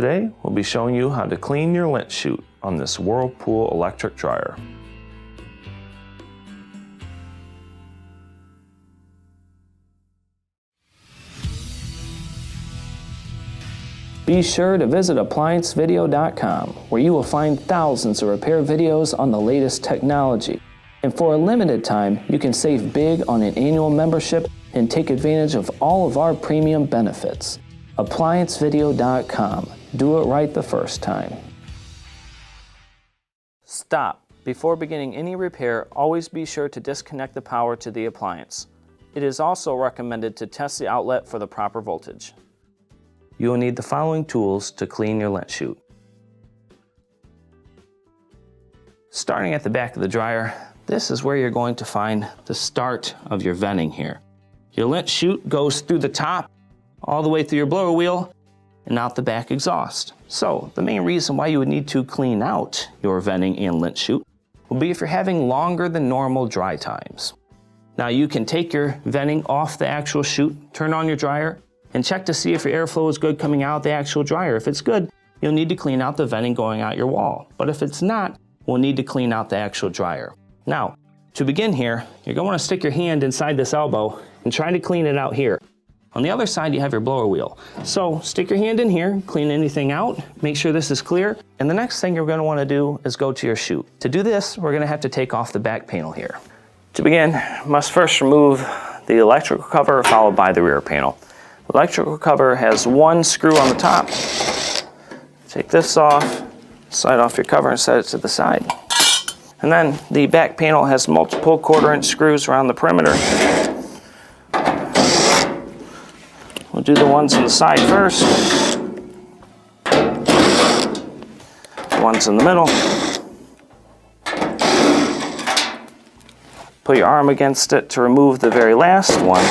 Today, we'll be showing you how to clean your lint chute on this Whirlpool electric dryer. Be sure to visit ApplianceVideo.com, where you will find thousands of repair videos on the latest technology. And for a limited time, you can save big on an annual membership and take advantage of all of our premium benefits. ApplianceVideo.com. Do it right the first time. Stop. Before beginning any repair, always be sure to disconnect the power to the appliance. It is also recommended to test the outlet for the proper voltage. You will need the following tools to clean your lint chute. Starting at the back of the dryer, this is where you're going to find the start of your venting here. Your lint chute goes through the top, all the way through your blower wheel, and out the back exhaust. So the main reason why you would need to clean out your venting and lint chute will be if you're having longer than normal dry times. Now you can take your venting off the actual chute, turn on your dryer, and check to see if your airflow is good coming out the actual dryer. If it's good, you'll need to clean out the venting going out your wall. But if it's not, we'll need to clean out the actual dryer. Now, to begin here, you're going to want to stick your hand inside this elbow and try to clean it out here. On the other side, you have your blower wheel. So stick your hand in here, clean anything out, make sure this is clear. And the next thing you're going to want to do is go to your chute. To do this, we're going to have to take off the back panel here. To begin, you must first remove the electrical cover followed by the rear panel. The electrical cover has one screw on the top. Take this off, slide off your cover and set it to the side. And then the back panel has multiple 1/4" screws around the perimeter. We'll do the ones on the side first. The ones in the middle. Put your arm against it to remove the very last one.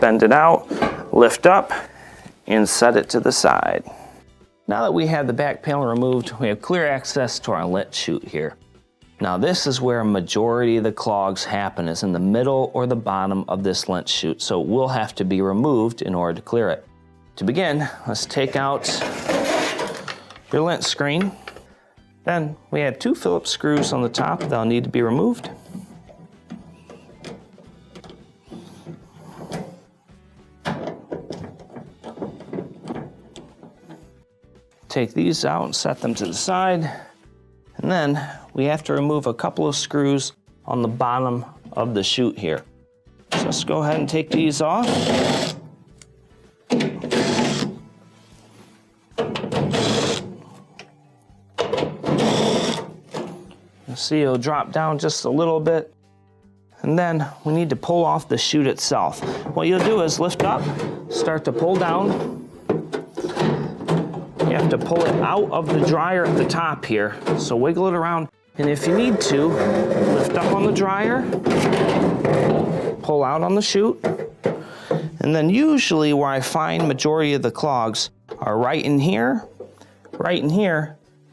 Bend it out, lift up, and set it to the side. Now that we have the back panel removed, we have clear access to our lint chute here. Now this is where a majority of the clogs happen, is in the middle or the bottom of this lint chute, so it will have to be removed in order to clear it. To begin, let's take out your lint screen. Then we have 2 Phillips screws on the top that'll need to be removed. Take these out and set them to the side. And then we have to remove a couple of screws on the bottom of the chute here. So let's go ahead and take these off. You'll see it'll drop down just a little bit. And then we need to pull off the chute itself. What you'll do is lift up, start to pull down. You have to pull it out of the dryer at the top here. So wiggle it around. And if you need to, lift up on the dryer, pull out on the chute. And then usually where I find majority of the clogs are right in here,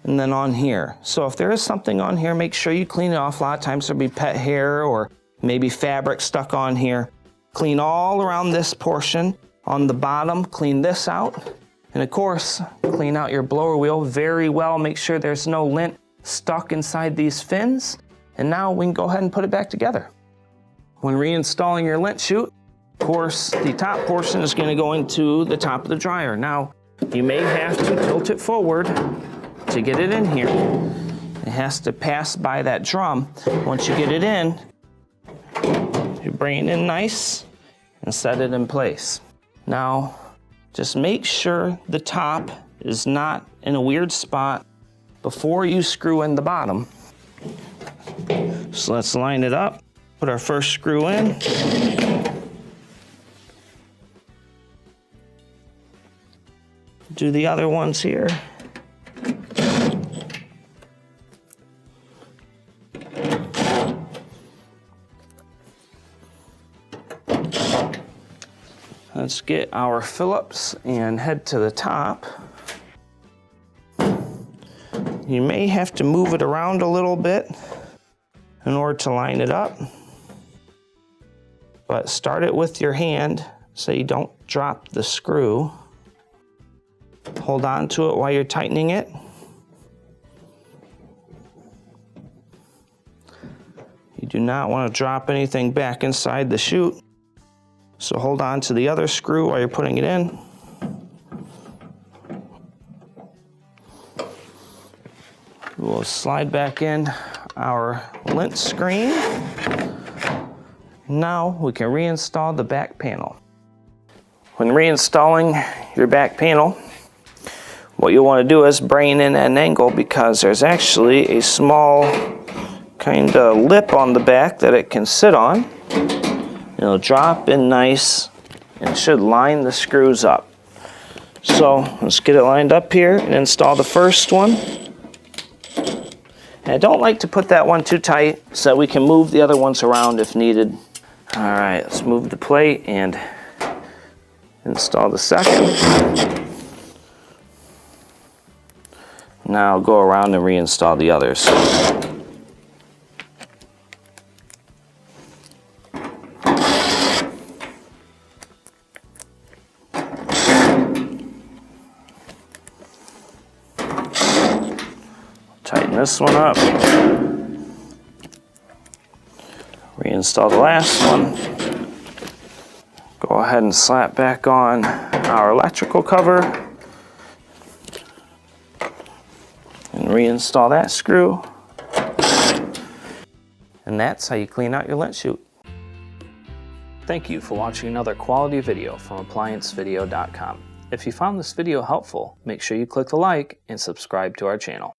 and then on here. So if there is something on here, make sure you clean it off. A lot of times there'll be pet hair or maybe fabric stuck on here. Clean all around this portion. On the bottom, clean this out. And of course, clean out your blower wheel very well. Make sure there's no lint stuck inside these fins. And now we can go ahead and put it back together. When reinstalling your lint chute, of course, the top portion is going to go into the top of the dryer. Now, you may have to tilt it forward to get it in here. It has to pass by that drum. Once you get it in, you bring it in nice and set it in place. Now, just make sure the top is not in a weird spot before you screw in the bottom. So let's line it up, put our first screw in. Do the other ones here. Let's get our Phillips and head to the top. You may have to move it around a little bit in order to line it up. But start it with your hand so you don't drop the screw. hold on to it while you're tightening it. You do not want to drop anything back inside the chute. So hold on to the other screw while you're putting it in. We'll slide back in our lint screen. Now we can reinstall the back panel. When reinstalling your back panel, what you'll want to do is bring in at an angle, because there's actually a small kind of lip on the back that it can sit on. It'll drop in nice and should line the screws up. So let's get it lined up here and install the first one. And I don't like to put that one too tight so that we can move the other ones around if needed. All right, let's move the plate and install the second. Now go around and reinstall the others. Tighten this one up. Reinstall the last one. Go ahead and slap back on our electrical cover and reinstall that screw. And that's how you clean out your lint chute. Thank you for watching another quality video from ApplianceVideo.com. If you found this video helpful, make sure you click the like and subscribe to our channel.